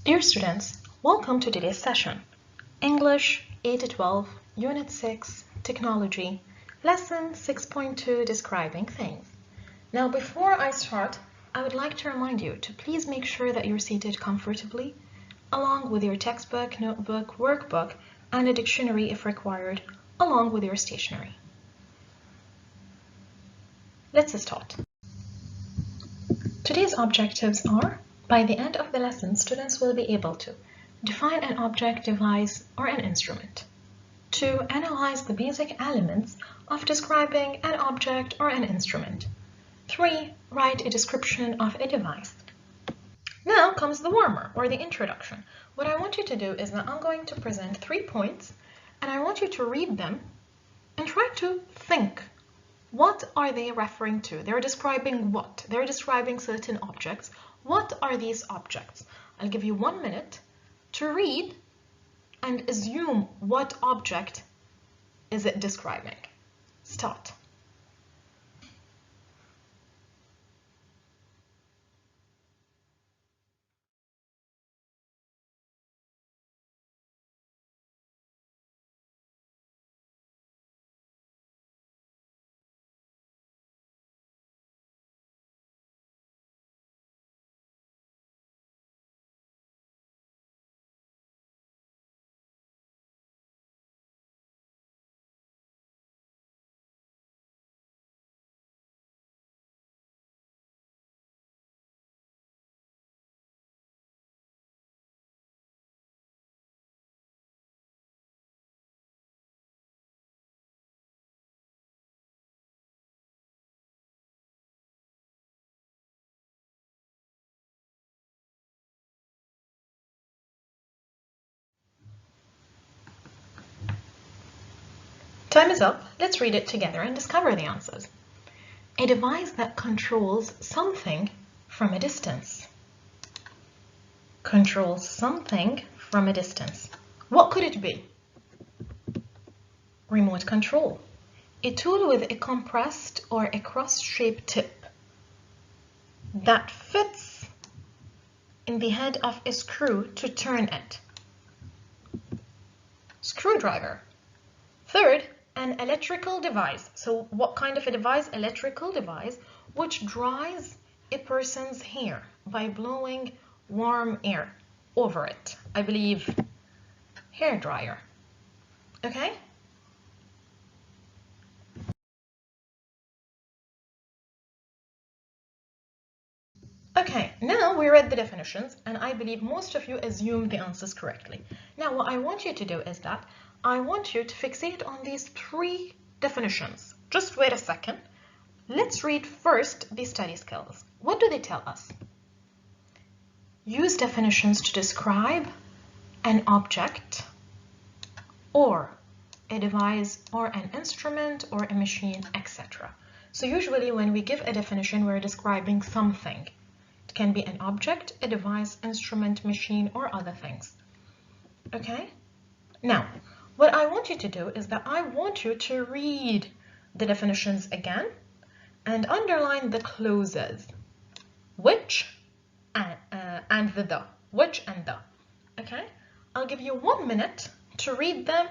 Dear students, welcome to today's session. English 8 to 12, Unit 6, Technology, Lesson 6.2, Describing Things. Now, before I start, I would like to remind you to please make sure that you're seated comfortably, along with your textbook, notebook, workbook, and a dictionary if required, along with your stationery. Let's start. Today's objectives are: by the end of the lesson, students will be able to define an object, device, or an instrument. 2. Analyze the basic elements of describing an object or an instrument. 3. Write a description of a device. Now comes the warmer, or the introduction. What I want you to do is that I'm going to present 3 points, and I want you to read them and try to think. What are they referring to? They're describing what? They're describing certain objects. What are these objects? I'll give you 1 minute to read and assume what object is it describing. Start. Time is up. Let's read it together and discover the answers. A device that controls something from a distance. Controls something from a distance. What could it be? Remote control. A tool with a compressed or a cross-shaped tip that fits in the head of a screw to turn it. Screwdriver. Third, an electrical device. So what kind of a device? Electrical device which dries a person's hair by blowing warm air over it. I believe hair dryer. Okay? Okay, now we read the definitions, and I believe most of you assumed the answers correctly. Now, what I want you to do is that I want you to fixate on these 3 definitions. Just wait a second. Let's read first the study skills. What do they tell us? Use definitions to describe an object or a device or an instrument or a machine, etc. So usually when we give a definition, we're describing something. It can be an object, a device, instrument, machine, or other things. Okay? Now, what I want you to do is that I want you to read the definitions again and underline the clauses. Which and the. Which and the. Okay? I'll give you 1 minute to read them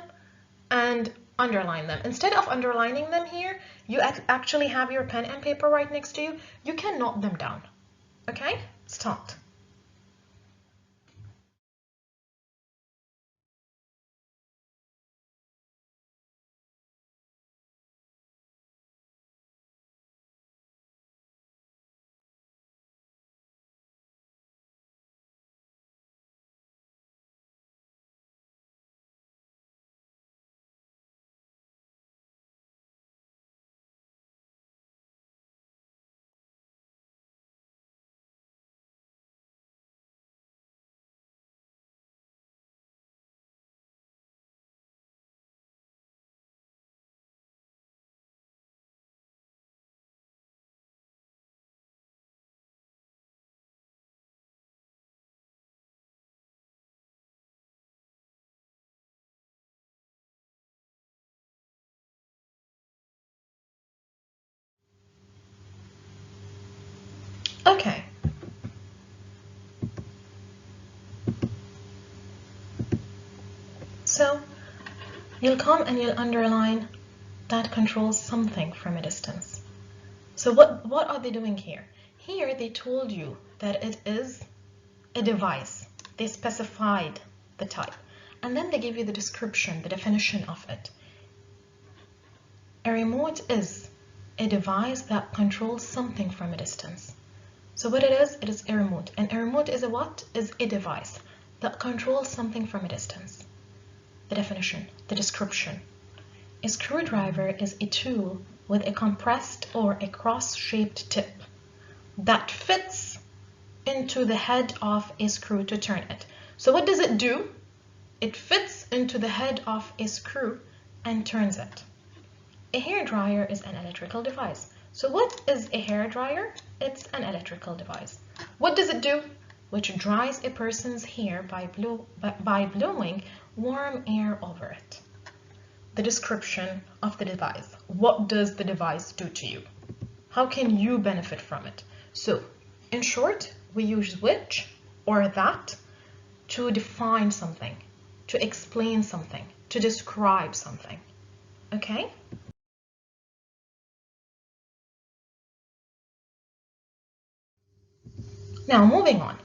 and underline them. Instead of underlining them here, you actually have your pen and paper right next to you. You can note them down. Okay? Start. Okay. So you'll come and you'll underline that controls something from a distance. So what are they doing here? Here they told you that it is a device. They specified the type. And then they give you the description, the definition of it. A remote is a device that controls something from a distance. So what it is a remote. And a remote is a what? Is a device that controls something from a distance. The definition, the description. A screwdriver is a tool with a compressed or a cross-shaped tip that fits into the head of a screw to turn it. So what does it do? It fits into the head of a screw and turns it. A hairdryer is an electrical device. So what is a hairdryer? It's an electrical device. What does it do? Which dries a person's hair by blowing warm air over it. The description of the device. What does the device do to you? How can you benefit from it? So, in short, we use which or that to define something, to explain something, to describe something. Okay? Now, moving on.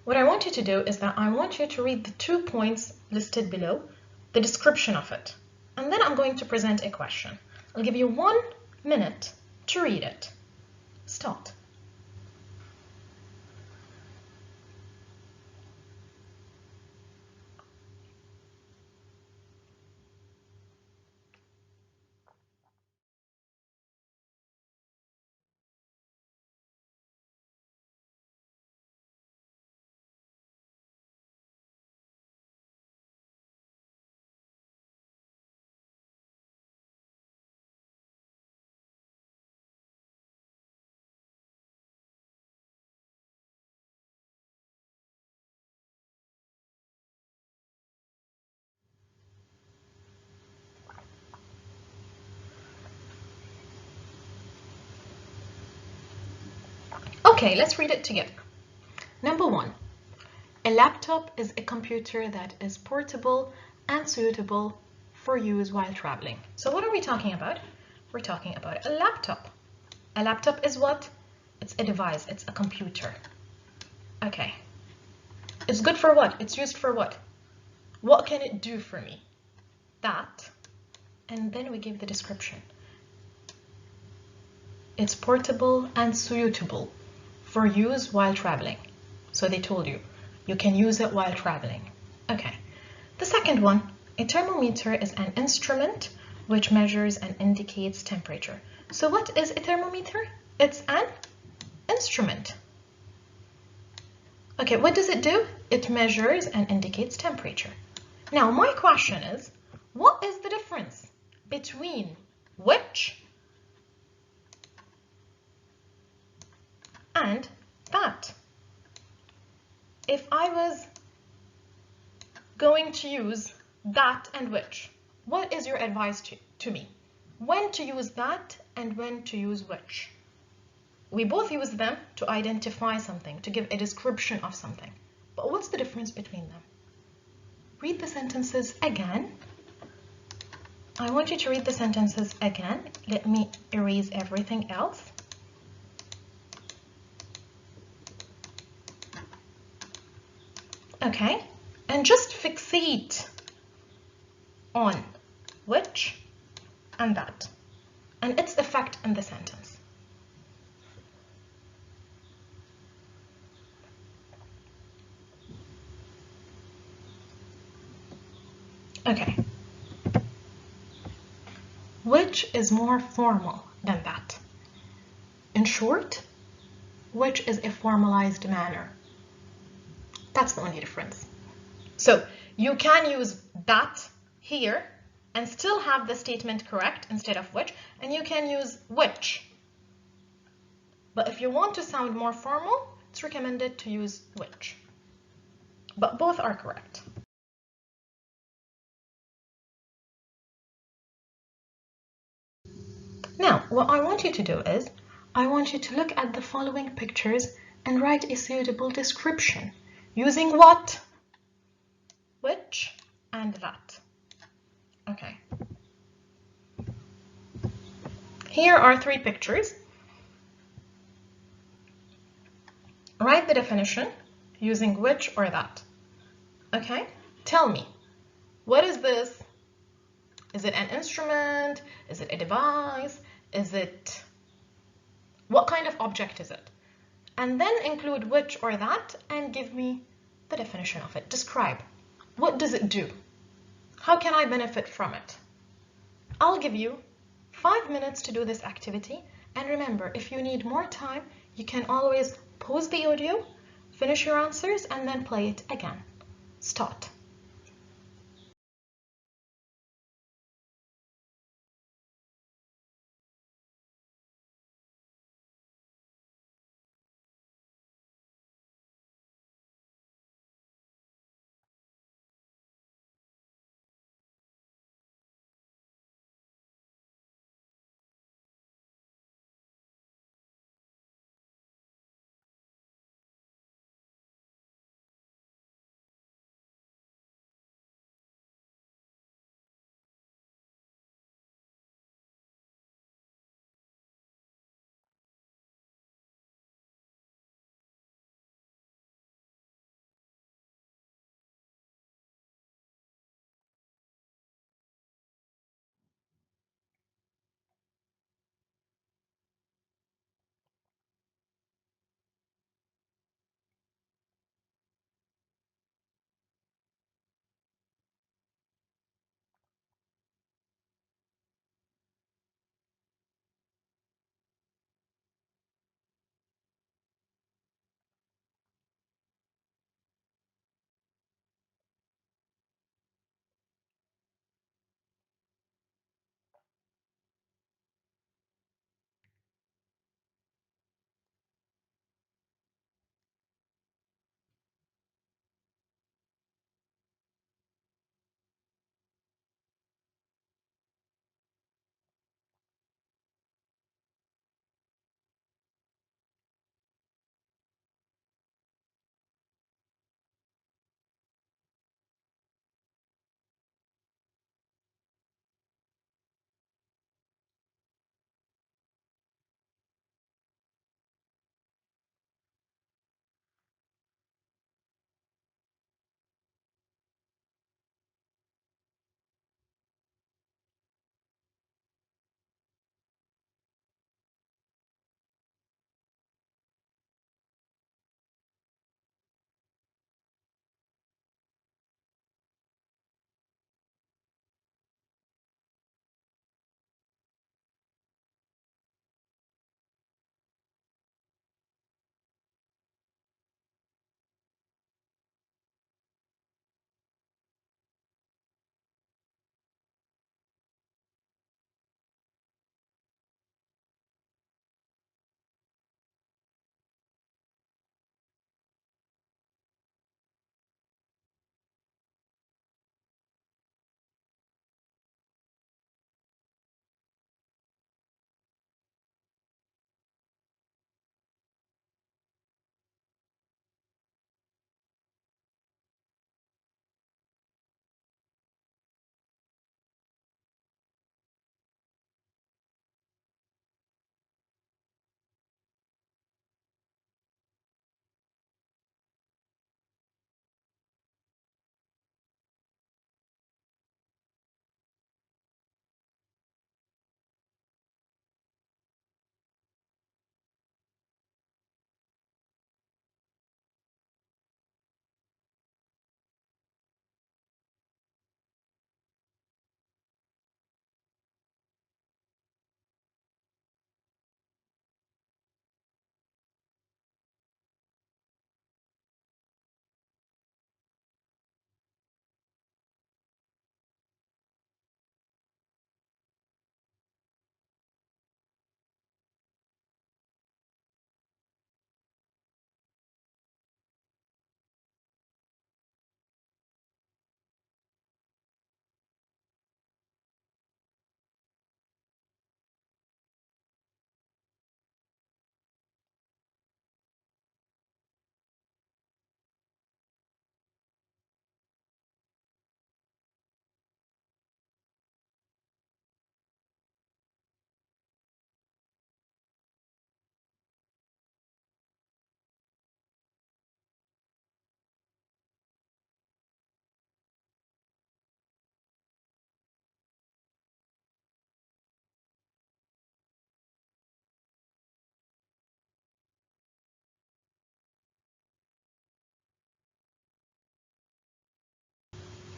What I want you to do is that I want you to read the 2 points listed below, the description of it, and then I'm going to present a question. I'll give you 1 minute to read it. Start. Okay, let's read it together. Number 1, a laptop is a computer that is portable and suitable for use while traveling. So what are we talking about? We're talking about a laptop. A laptop is what? It's a device, it's a computer. Okay. It's good for what? It's used for what? What can it do for me? That. And then we give the description. It's portable and suitable for use while traveling. So they told you, you can use it while traveling. Okay. The second one, a thermometer is an instrument which measures and indicates temperature. So what is a thermometer? It's an instrument. Okay, what does it do? It measures and indicates temperature. Now, my question is, what is the difference between which and that? If I was going to use that and which, what is your advice to me? When to use that and when to use which? We both use them to identify something, to give a description of something. But what's the difference between them? Read the sentences again. I want you to read the sentences again. Let me erase everything else. Okay, and just fixate on which and that, and its effect in the sentence. Okay. Which is more formal than that? In short, which is a formalized manner. That's the only difference. So you can use that here and still have the statement correct instead of which, and you can use which. But if you want to sound more formal, it's recommended to use which. But both are correct. Now, what I want you to do is, I want you to look at the following pictures and write a suitable description. Using what? Which and that. Okay. Here are 3 pictures. Write the definition using which or that. Okay? Tell me, what is this? Is it an instrument? Is it a device? What kind of object is it? And then include which or that and give me the definition of it. Describe. What does it do? How can I benefit from it? I'll give you 5 minutes to do this activity. And remember, if you need more time, you can always pause the audio, finish your answers, and then play it again. Start.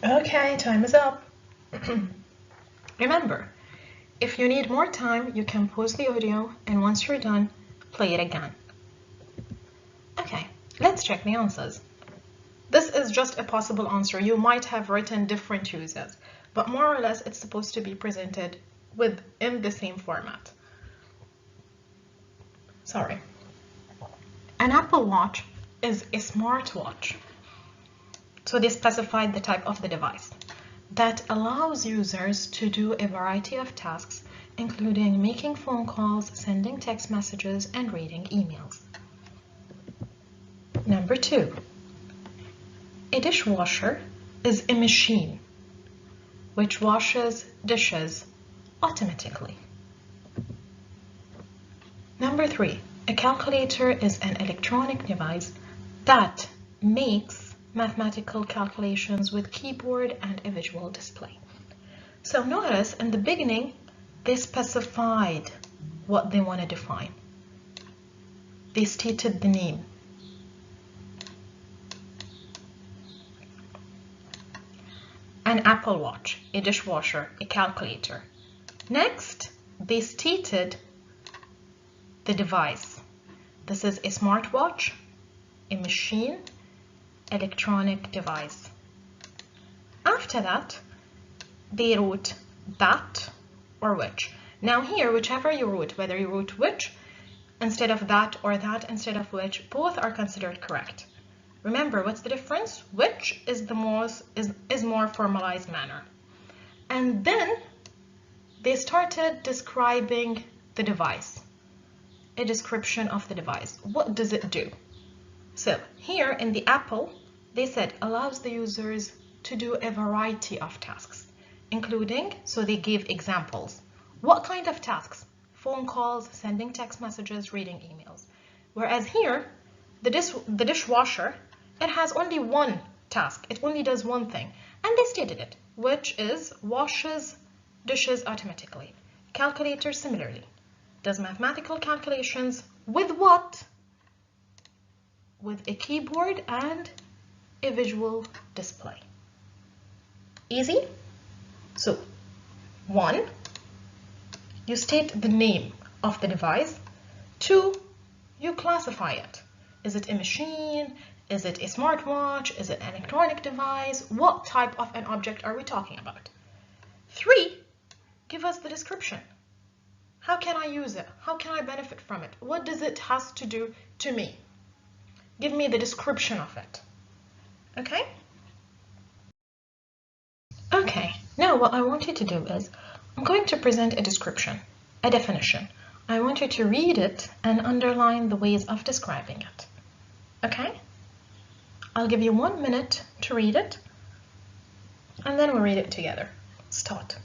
Okay, time is up. Remember, if you need more time, you can pause the audio, and once you're done, play it again. Okay, let's check the answers. This is just a possible answer. You might have written different choices, but more or less it's supposed to be presented within the same format. Sorry. An Apple Watch is a smartwatch. So they specified the type of the device that allows users to do a variety of tasks, including making phone calls, sending text messages, and reading emails. Number 2. A dishwasher is a machine which washes dishes automatically. Number 3. A calculator is an electronic device that makes mathematical calculations with keyboard and a visual display. So notice in the beginning, they specified what they want to define. They stated the name. An Apple Watch, a dishwasher, a calculator. Next, they stated the device. This is a smartwatch, a machine, electronic device. After that, they wrote that or which. Now here, whichever you wrote, whether you wrote which instead of that or that instead of which, both are considered correct. Remember, what's the difference? Which is the more formalized manner. And then they started describing the device. A description of the device. What does it do? So here in the Apple, they said allows the users to do a variety of tasks, including, so they gave examples. What kind of tasks? Phone calls, sending text messages, reading emails. Whereas here, the dishwasher, it has only one task. It only does one thing. And they stated it, which is washes dishes automatically. Calculator similarly does mathematical calculations with what? With a keyboard and a visual display. Easy? So, 1, you state the name of the device. 2, you classify it. Is it a machine? Is it a smartwatch? Is it an electronic device? What type of an object are we talking about? 3, give us the description. How can I use it? How can I benefit from it? What does it have to do to me? Give me the description of it. Okay? Okay, now what I want you to do is, I'm going to present a description, a definition. I want you to read it and underline the ways of describing it. Okay? I'll give you 1 minute to read it, and then we'll read it together. Start.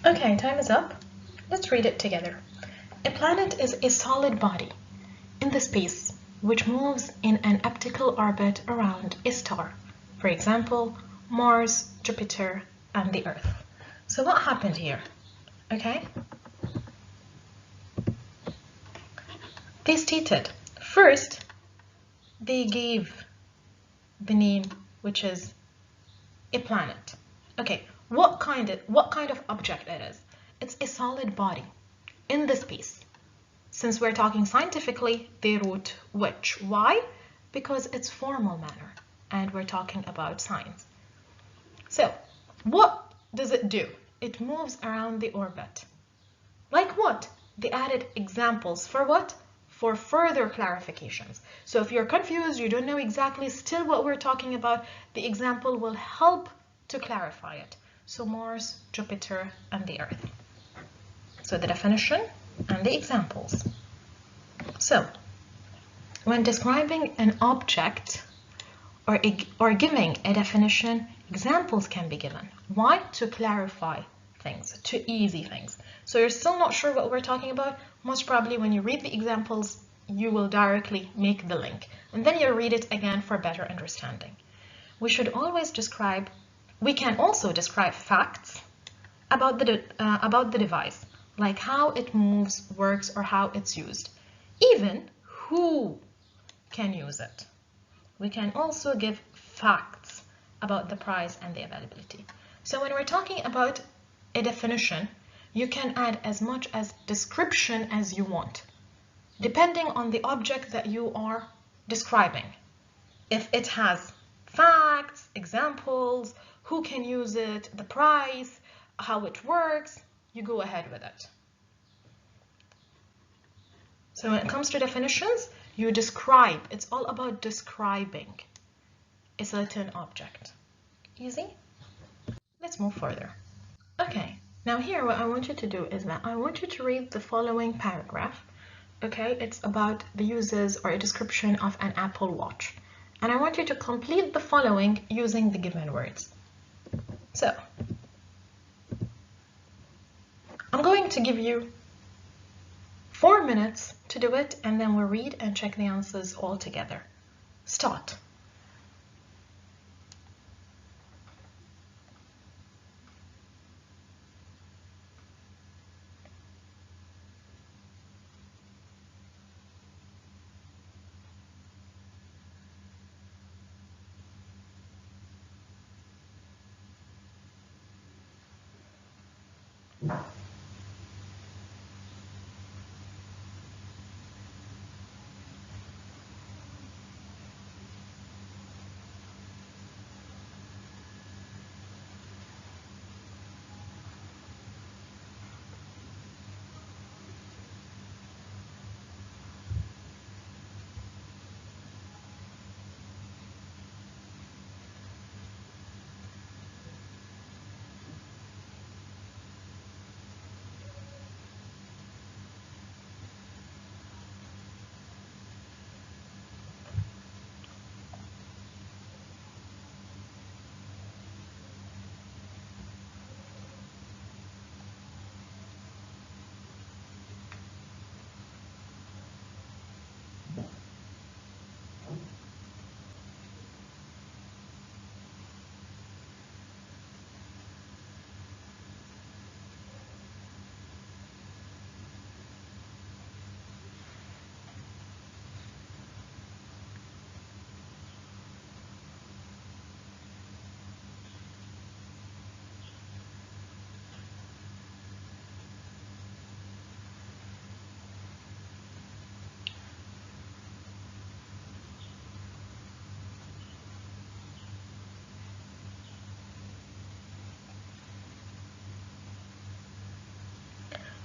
Okay, time is up. Let's read it together. A planet is a solid body in the space which moves in an elliptical orbit around a star. For example, Mars, Jupiter, and the Earth. So what happened here? Okay? They stated, first, they gave the name, which is a planet. Okay, what kind of object it is? It's a solid body in the space. Since we're talking scientifically, they wrote which. Why? Because it's formal manner, and we're talking about science. So, what does it do? it moves around the orbit. Like what? They added examples. For what? For further clarifications. So if you're confused, you don't know exactly still what we're talking about, the example will help to clarify it. So Mars, Jupiter, and the Earth. So the definition and the examples. So when describing an object or giving a definition, examples can be given. Why? To clarify things, to easy things. So you're still not sure what we're talking about, most probably when you read the examples, you will directly make the link. And then you'll read it again for better understanding. We should always describe, we can also describe facts about the device, like how it moves, works, or how it's used. Even who can use it. We can also give facts about the price and the availability. So when we're talking about a definition, you can add as much as description as you want, depending on the object that you are describing. If it has facts, examples, who can use it, the price, how it works, you go ahead with it. So when it comes to definitions, you describe. It's all about describing a certain object. Easy? Let's move further. Okay, now here what I want you to do is that I want you to read the following paragraph. Okay, it's about the uses or a description of an Apple Watch. And I want you to complete the following using the given words. So, I'm going to give you 4 minutes to do it, and then we'll read and check the answers all together. Start.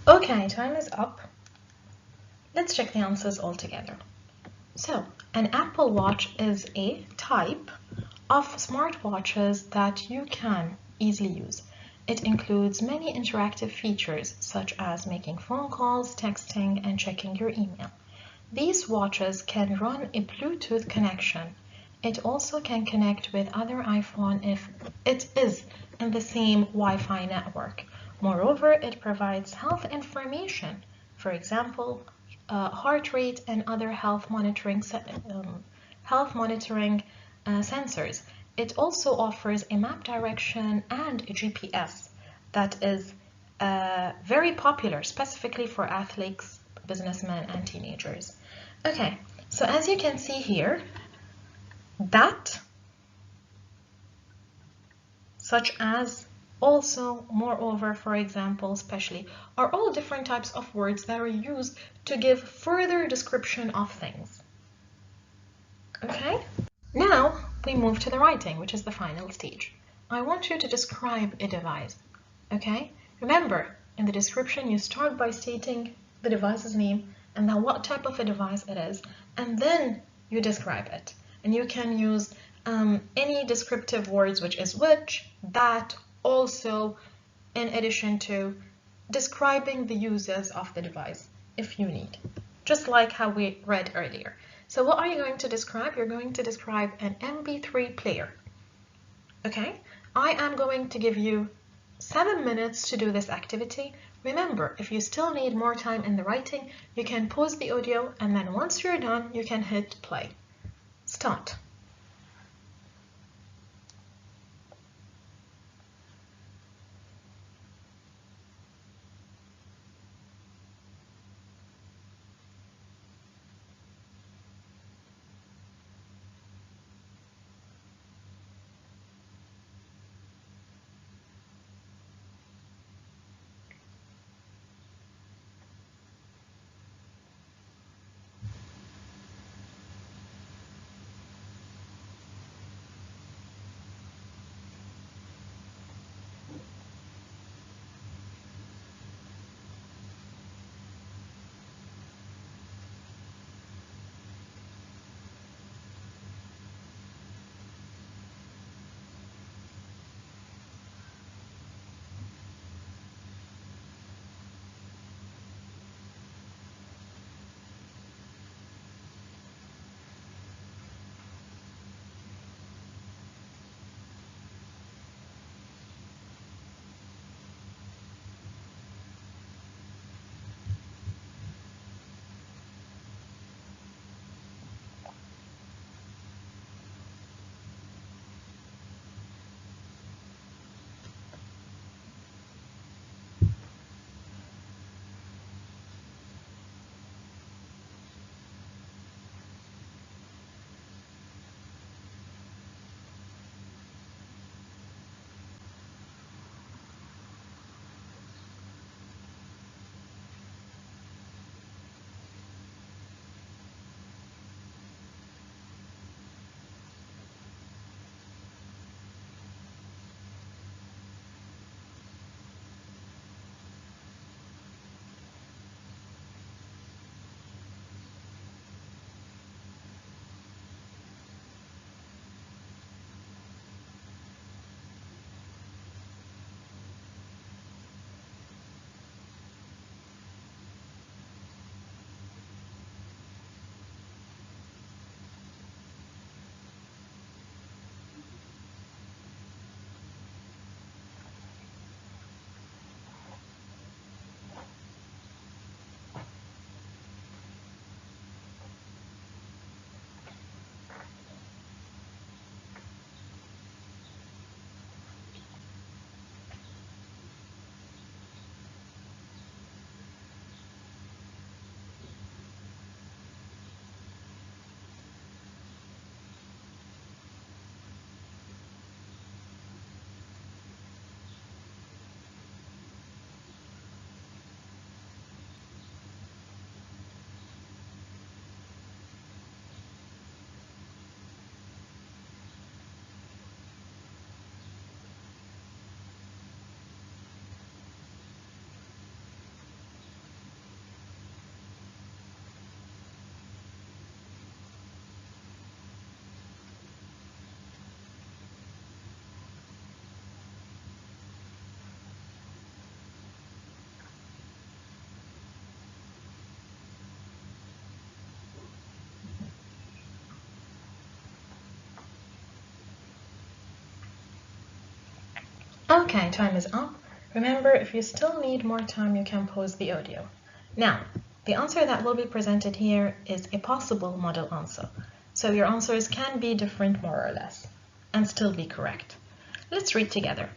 Okay, time is up. Let's check the answers all together. So, an Apple Watch is a type of smartwatches that you can easily use. It includes many interactive features such as making phone calls, texting, and checking your email. These watches can run a Bluetooth connection. It also can connect with other iPhone if it is in the same Wi-Fi network. Moreover, it provides health information, for example, heart rate and other health monitoring sensors. It also offers a map direction and a GPS that is very popular, specifically for athletes, businessmen, and teenagers. Okay, so as you can see here, that, such as, also, moreover, for example, especially, are all different types of words that are used to give further description of things. Okay? Now, we move to the writing, which is the final stage. I want you to describe a device. Okay? Remember, in the description, you start by stating the device's name and then what type of a device it is, and then you describe it. And you can use any descriptive words, which is which, that, also, in addition to describing the uses of the device if you need, just like how we read earlier. So what are you going to describe? You're going to describe an MP3 player. Okay, I am going to give you 7 minutes to do this activity. Remember, if you still need more time in the writing, you can pause the audio, and then once you're done, you can hit play. Start. Okay, time is up. Remember, if you still need more time, you can pause the audio. Now, the answer that will be presented here is a possible model answer. So your answers can be different more or less and still be correct. Let's read together.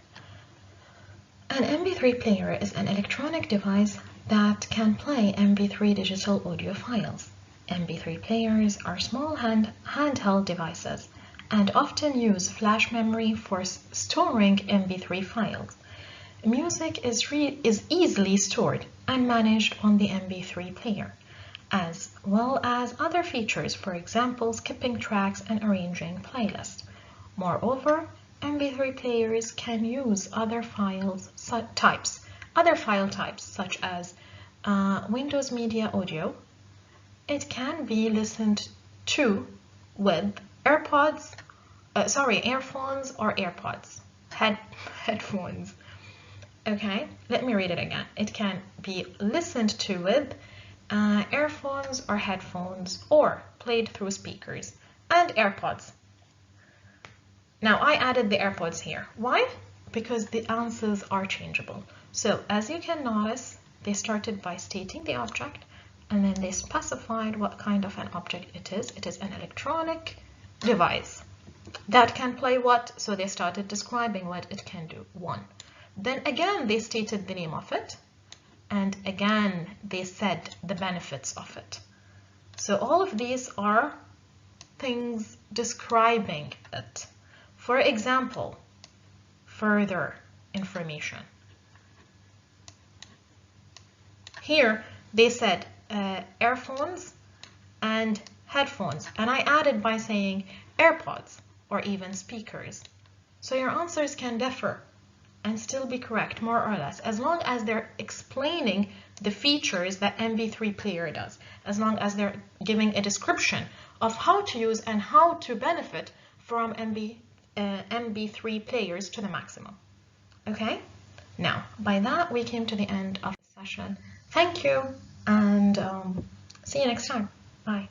An MP3 player is an electronic device that can play MP3 digital audio files. MP3 players are small handheld devices and often use flash memory for storing MP3 files. Music is easily stored and managed on the MP3 player, as well as other features, for example, skipping tracks and arranging playlists. Moreover, MP3 players can use other file types such as Windows Media Audio. It can be listened to with earphones or AirPods, headphones. Okay, let me read it again. It can be listened to with earphones or headphones, or played through speakers and AirPods. Now I added the AirPods here. Why? Because the answers are changeable. So as you can notice, they started by stating the object, and then they specified what kind of an object it is. It is an electronic device that can play what? So they started describing what it can do. 1. Then again, they stated the name of it. And again, they said the benefits of it. So all of these are things describing it. For example, further information. Here, they said earphones and headphones. And I added by saying AirPods or even speakers. So your answers can differ and still be correct, more or less, as long as they're explaining the features that MP3 player does, as long as they're giving a description of how to use and how to benefit from MP3 players to the maximum. Okay? Now, by that, we came to the end of the session. Thank you, and see you next time. Bye.